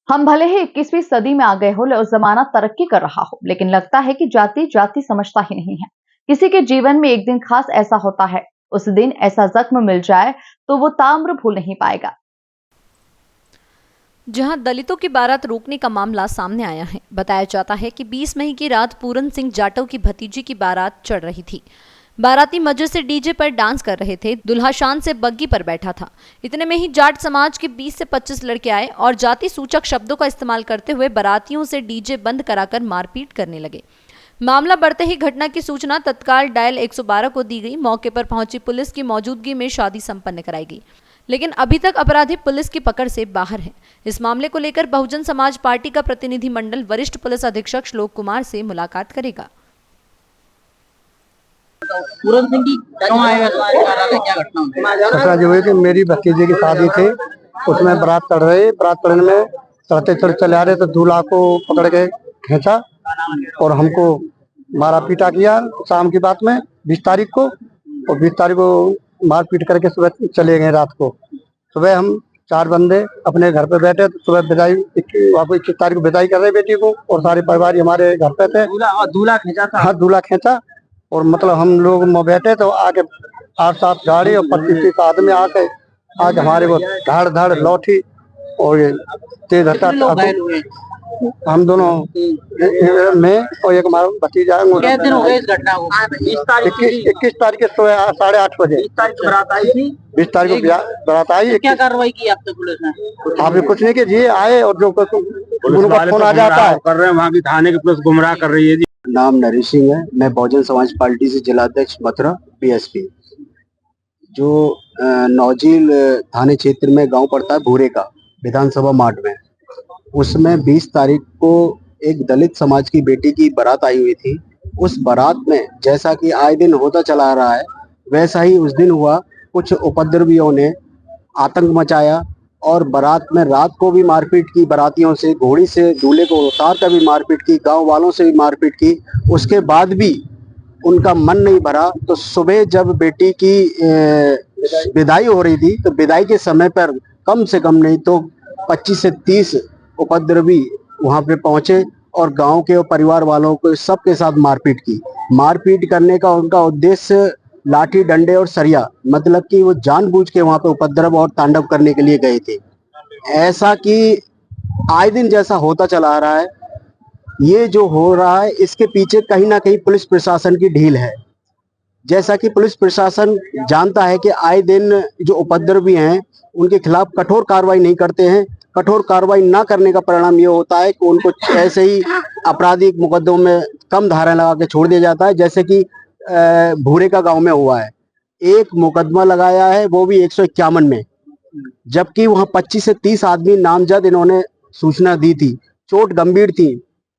हम भले ही 21वीं सदी में आ गए हो और जमाना तरक्की कर रहा हो, लेकिन लगता है कि जाति जाति समझता ही नहीं है। किसी के जीवन में एक दिन खास ऐसा होता है, उस दिन ऐसा जख्म मिल जाए तो वो ताम्र भूल नहीं पाएगा। जहां दलितों की बारात रोकने का मामला सामने आया है। बताया जाता है कि 20 मई की रात पूरन सिंह जाटव की भतीजी की बारात चढ़ रही थी। बाराती मजे से डीजे पर डांस कर रहे थे। दुल्हा शान से बग्गी पर बैठा था। इतने में ही जाट समाज के 20 से 25 लड़के आए और जाति सूचक शब्दों का इस्तेमाल करते हुए बारातियों से डीजे बंद कराकर मारपीट करने लगे। मामला बढ़ते ही घटना की सूचना तत्काल डायल 112 को दी गई। मौके पर पहुंची पुलिस की मौजूदगी में शादी संपन्न कराई गई, लेकिन अभी तक अपराधी पुलिस की पकड़ से बाहर हैं। इस मामले को लेकर बहुजन समाज पार्टी का प्रतिनिधिमंडल वरिष्ठ पुलिस अधीक्षक श्लोक कुमार से मुलाकात करेगा। पूरन सिंह की क्यों आए क्या घटना घटना जो हुई कि मेरी भतीजे की शादी थी, उसमें बारात चढ़ रही। बारात चढ़ने में चढ़ते चले आ रहे तो दूल्हा को पकड़ के खींचा और हमको मारा पीटा किया। शाम की बात में 20 तारीख को, और 20 तारीख को मार पीट करके सुबह चले गए। रात को सुबह हम 4 बंदे अपने घर पे बैठे तो सुबह विदाई 21 तारीख को विदाई कर रहे बेटी को, और सारे परिवार हमारे घर पे थे। दूल्हा खींचा था। हाँ, दूल्हा खींचा, और मतलब हम लोग बैठे तो आके 8-7 गाड़ी और 25-30 आदमी आके हमारे को धड़ धड़ लौठी और तेज हथियार। हम दोनों में और एक हमारा भतीजा। कितने दिन हो गए इस घटना को? 21 तारीख के सुबह 8:30 बजे। 20 तारीख को बारात आई थी। 20 तारीख को बारात आई। क्या कार्रवाई की आप तक पुलिस ने? आपने कुछ नहीं किया जी, आए और जो उनका फोन आ जाता है कर रहे हैं, वहाँ की थाने की पुलिस गुमराह कर रही है जी। नाम नरेश सिंह है। मैं बहुजन समाज पार्टी से जिला अध्यक्ष मथुरा बीएसपी। जो नौजील थाने क्षेत्र में गांव पड़ता है भूरे का विधानसभा मार्ट में, उसमें 20 तारीख को एक दलित समाज की बेटी की बारात आई हुई थी। उस बारात में जैसा कि आए दिन होता चला रहा है, वैसा ही उस दिन हुआ। कुछ उपद्रवियों ने आतंक मचाया और बारात में रात को भी मारपीट की। बारातियों से घोड़ी से दूल्हे को उतार कर भी मारपीट की, गांव वालों से भी मारपीट की। उसके बाद भी उनका मन नहीं भरा तो सुबह जब बेटी की विदाई हो रही थी तो विदाई के समय पर कम से कम नहीं तो 25 से 30 उपद्रवी वहां पे पहुंचे और गांव के और परिवार वालों को सबके साथ मारपीट की। मारपीट करने का उनका उद्देश्य लाठी डंडे और सरिया, मतलब कि वो जानबूझ के वहां पे उपद्रव और तांडव करने के लिए गए थे। ऐसा कि आए दिन जैसा होता चला आ रहा है। ये जो हो रहा है इसके पीछे कहीं ना कहीं पुलिस प्रशासन की ढील है। जैसा कि पुलिस प्रशासन जानता है कि आए दिन जो उपद्रवी हैं उनके खिलाफ कठोर कार्रवाई नहीं करते हैं। कठोर कार्रवाई ना करने का परिणाम ये होता है कि उनको ऐसे ही आपराधिक मुकदमों में कम धारा लगा के छोड़ दिया जाता है। जैसे कि भूरे का गांव में हुआ है, एक मुकदमा लगाया है वो भी 151 में, जबकि वहां 25 से 30 आदमी नामजद इन्होंने सूचना दी थी। चोट गंभीर थी,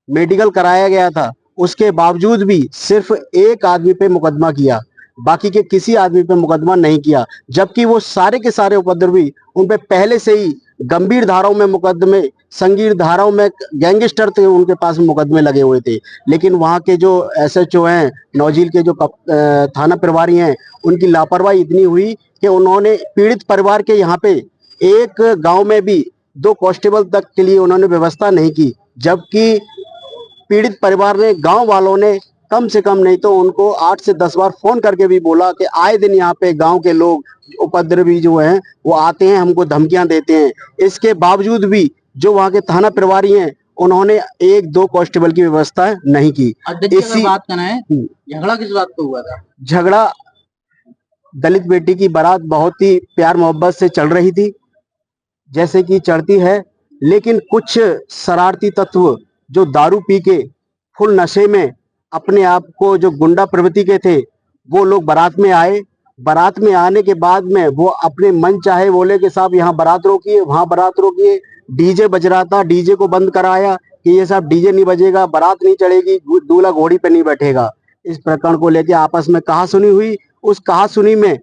मेडिकल कराया गया था, उसके बावजूद भी सिर्फ एक आदमी पे मुकदमा किया, बाकी के किसी आदमी पे मुकदमा नहीं किया। जबकि वो सारे के सारे उपद्रवी उन पे पहले से ही गंभीर धाराओं में मुकदमे, संगीन धाराओं में गैंगस्टर थे, उनके पास मुकदमे लगे हुए थे। लेकिन वहाँ के जो एसएचओ हैं, नौजील के जो थाना प्रभारी हैं, उनकी लापरवाही इतनी हुई कि उन्होंने पीड़ित परिवार के यहाँ पे एक गांव में भी 2 कांस्टेबल तक के लिए उन्होंने व्यवस्था नहीं की। जबकि पीड़ित परिवार ने, गांव वालों ने कम से कम नहीं तो उनको 8 से 10 बार फोन करके भी बोला कि आए दिन यहाँ पे गांव के लोग उपद्रवी जो हैं वो आते हैं, हमको धमकियां देते हैं। इसके बावजूद भी जो वहाँ के थाना प्रभारी हैं उन्होंने 1-2 कांस्टेबल की व्यवस्था नहीं की। इसी बात करना है, झगड़ा किस बात पे हुआ था? झगड़ा दलित बेटी की बारात बहुत ही प्यार मोहब्बत से चल रही थी, जैसे कि चढ़ती है, लेकिन कुछ शरारती तत्व जो दारू पी के फुल नशे में अपने आप को जो गुंडा प्रवृत्ति के थे, वो लोग बारात में आए। बारात में आने के बाद में वो अपने मन चाहे बोले कि साहब यहाँ बारात रोकिए, वहां बारात रोकिए। डीजे बज रहा था, डीजे को बंद कराया कि ये साहब डीजे नहीं बजेगा, बारात नहीं चढ़ेगी, दूल्हा घोड़ी पे नहीं बैठेगा। इस प्रकरण को लेकर आपस में कहासुनी हुई। उस कहासुनी में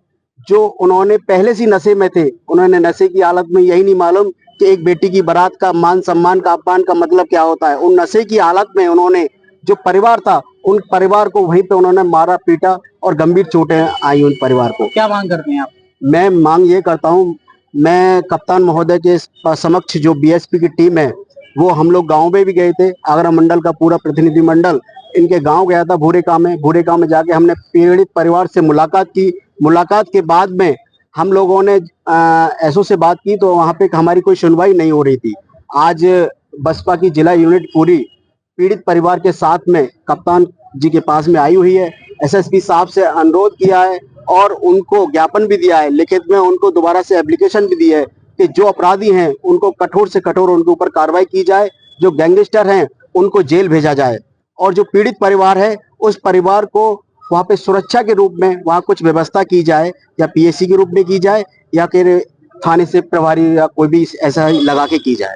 जो उन्होंने पहले से नशे में थे, उन्होंने नशे की हालत में यही नहीं मालूम कि एक बेटी की बारात का मान सम्मान का अपमान का मतलब क्या होता है। उन नशे की हालत में उन्होंने जो परिवार था, उन परिवार को वहीं पे उन्होंने मारा पीटा और गंभीर चोटें आई उन परिवार को। क्या मांग करते हैं आप? मैं मांग ये करता हूँ, मैं कप्तान महोदय के समक्ष जो बीएसपी की टीम है वो हम लोग गांव में भी गए थे। आगरा मंडल का पूरा प्रतिनिधिमंडल इनके गांव गया था भूरेका में जाके हमने पीड़ित परिवार से मुलाकात की। मुलाकात के बाद में हम लोगों ने एसओ से बात की तो वहां पे हमारी कोई सुनवाई नहीं हो रही थी। आज बसपा की जिला यूनिट पूरी पीड़ित परिवार के साथ में कप्तान जी के पास में आई हुई है। एसएसपी साहब से अनुरोध किया है और उनको ज्ञापन भी दिया है, लिखित में उनको दोबारा से एप्लीकेशन भी दी है कि जो अपराधी हैं उनको कठोर से कठोर उनके ऊपर कार्रवाई की जाए, जो गैंगस्टर हैं उनको जेल भेजा जाए और जो पीड़ित परिवार है उस परिवार को वहाँ पे सुरक्षा के रूप में वहाँ कुछ व्यवस्था की जाए, या पीएससी के रूप में की जाए या फिर थाने से प्रभारी या कोई भी ऐसा लगा के की जाए।